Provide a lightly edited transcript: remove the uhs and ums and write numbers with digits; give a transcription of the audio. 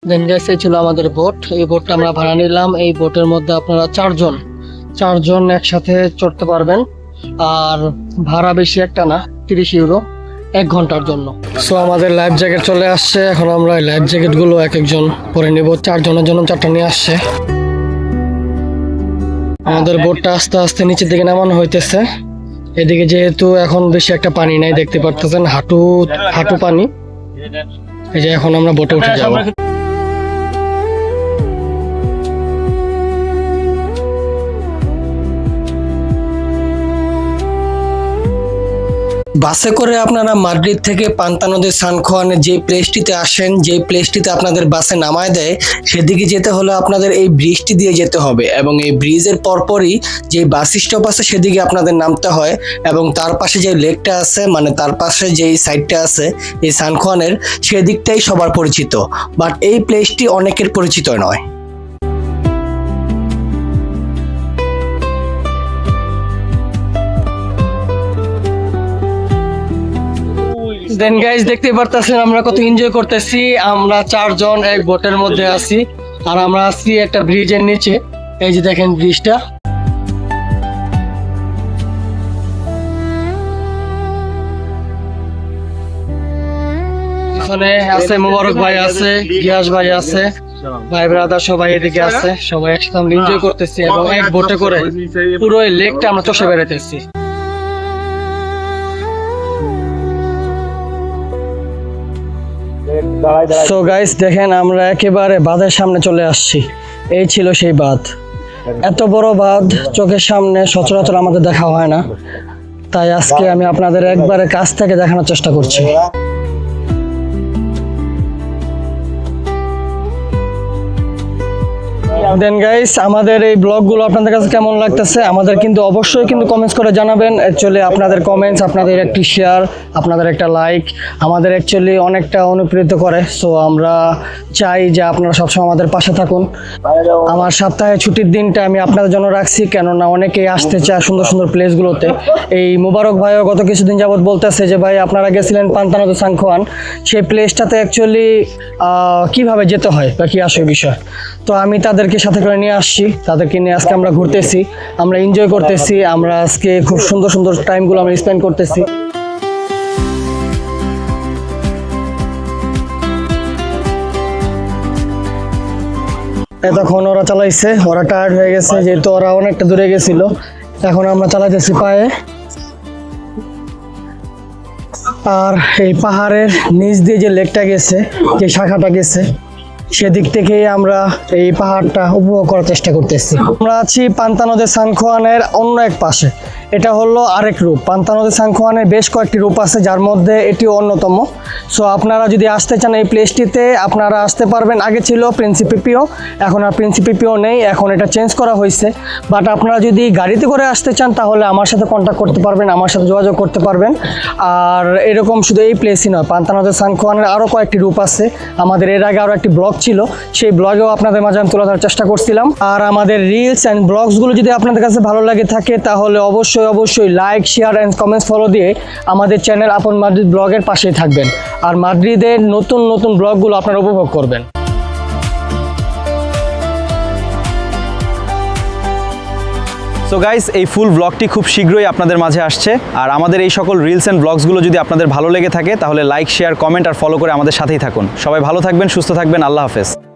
দেন guys, এই ছিল আমাদের বোট। এই বোটটা আমরা ভাড়া নিলাম। এই বোটের মধ্যে আপনারা চারজন একসাথে চড়তে পারবেন। আর ভাড়া বেশি একটা না, 30 ইউরো 1 ঘন্টার জন্য। সো আমাদের লাইফ জ্যাকেট চলে আসছে। এখন আমরা লাইফ জ্যাকেট গুলো এক একজন পরে নিব। 4 জনের জন্য 4টা নিয়ে আসছে। আমাদের বোটটা আস্তে আস্তে নিচের দিকে নামানো হইতেছে। এদিকে যেহেতু এখন বেশি একটা পানি নাই, দেখতে পারতেছেন হাঁটু পানি। এই যে এখন আমরা বোটে উঠে যাবো। বাসে করে আপনারা মাদ্রিদ থেকে পান্তা নদীর সান খোয়ানে যে প্লেসটিতে আসেন, যে প্লেসটিতে আপনাদের বাসে নামায় দেয়, সেদিকে যেতে হলে আপনাদের এই ব্রিজটি দিয়ে যেতে হবে। এবং এই ব্রিজের পরপরই যে বাস স্টপ আছে সেদিকে আপনাদের নামতে হয়। এবং তার পাশে যে লেকটা আছে, মানে তার পাশে যেই সাইডটা আছে এই সান খোয়ানের, সেদিকটাই সবার পরিচিত। বাট এই প্লেসটি অনেকের পরিচিত নয়। দেন গাইস, দেখতে পারতেছেন আমরা কত এনজয় করতেছি। আমরা 4 জন এক বোটের মধ্যে আছি। আর আমরা আছি একটা ব্রিজের নিচে। এই যে দেখেন ব্রিজটা। এখানে আছে মোবারক ভাই, আছে গিয়াস ভাই, আছে ভাই ব্রাদার, সবাই এদিকে আছে। সবাই একসাথে আমরা এনজয় করতেছি এবং এক বোটে করে পুরো এই লেকটা আমরা চষে বেড়াইতেছি। সো গাইস, দেখেন আমরা একেবারে বাঁধের সামনে চলে আসছি। এই ছিল সেই বাঁধ। এত বড় বাঁধ চোখের সামনে সচরাচর আমাদের দেখা হয় না, তাই আজকে আমি আপনাদের একবারে কাছ থেকে দেখানোর চেষ্টা করছি। দেন গাইস, আমাদের এই ব্লগগুলো আপনাদের কাছে কেমন লাগতেছে আমাদের কিন্তু অবশ্যই কিন্তু কমেন্টস করে জানাবেন। অ্যাকচুয়ালি আপনাদের কমেন্টস, আপনাদের একটি শেয়ার, আপনাদের একটা লাইক আমাদের অ্যাকচুয়ালি অনেকটা অনুপ্রেরিত করে। সো আমরা চাই যে আপনারা সবসময় আমাদের পাশে থাকুন। আমার সপ্তাহে ছুটির দিনটা আমি আপনাদের জন্য রাখছি, কেননা অনেকেই আসতে চায় সুন্দর সুন্দর প্লেসগুলোতে। এই মোবারক ভাইও গত কিছুদিন যাবৎ বলতেছে যে ভাই আপনারা গেছিলেন পান্তা নদী সান খোয়ান, সেই প্লেসটাতে অ্যাকচুয়ালি কিভাবে যেতে হয় বা কি আসে বিষয়। তো আমি তাদেরকে সাথে করে নিয়ে আসছি, তাদেরকে নিয়ে আজকে আমরা ঘুরতেছি, আমরা এনজয় করতেছি। আমরা আজকে খুব সুন্দর সুন্দর টাইমগুলো আমরা স্পেন্ড করতেছি। এতক্ষণ ওরা চালাইছে, ওরা টায়ার্ড হয়ে গেছে যেহেতু ওরা অনেকটা দূরে গেছিল। এখন আমরা চালাইতেছি পায়ে। আর এই পাহাড়ের নিচ দিয়ে যে লেকটা গেছে, যে শাখাটা গেছে, সেদিক থেকেই আমরা এই পাহাড়টা উপভোগ করার চেষ্টা করতেছি। আমরা আছি পান্তা নদী সান খোয়ানের অন্য এক পাশে। এটা হলো আরেক রূপ। পান্তা নদী সান খোয়ানের বেশ কয়েকটি রূপ আছে, যার মধ্যে এটি অন্যতম। সো আপনারা যদি আসতে চান এই প্লেসটিতে, আপনারা আসতে পারবেন। আগে ছিল প্রিন্সিপিপিও, এখন আর প্রিন্সিপিপিও নেই, এখন এটা চেঞ্জ করা হয়েছে। বাট আপনারা যদি গাড়িতে করে আসতে চান তাহলে আমার সাথে কন্ট্যাক্ট করতে পারবেন, আমার সাথে যোগাযোগ করতে পারবেন। আর এরকম শুধু এই প্লেসই নয়, পান্তা নদী সান খোয়ানের আরও কয়েকটি রূপ আছে। আমাদের এর আগে আরও একটি ব্লগ ছিল, সেই ব্লগেও আপনাদের মাঝে আমি তুলে ধরার চেষ্টা করছিলাম। আর আমাদের রিলস অ্যান্ড ব্লগসগুলো যদি আপনাদের কাছে ভালো লাগে থাকে তাহলে অবশ্যই like, share and comments follow দিয়ে আমাদের চ্যানেল আপন মাদ্রিদ ব্লগের পাশেই থাকবেন। আর মাদ্রিদের নতুন নতুন ব্লগগুলো আপনারা উপভোগ করবেন। সো গাইস, এই ফুল ব্লগটি খুব শীঘ্রই আপনাদের মাঝে আসছে। আর আমাদের এই সকল রিলস অ্যান্ড ব্লগসগুলো যদি আপনাদের ভালো লেগে থাকে তাহলে লাইক, শেয়ার, কমেন্ট আর ফলো করে আমাদের সাথেই থাকুন। সবাই ভালো থাকবেন, সুস্থ থাকবেন। আল্লাহ হাফেজ।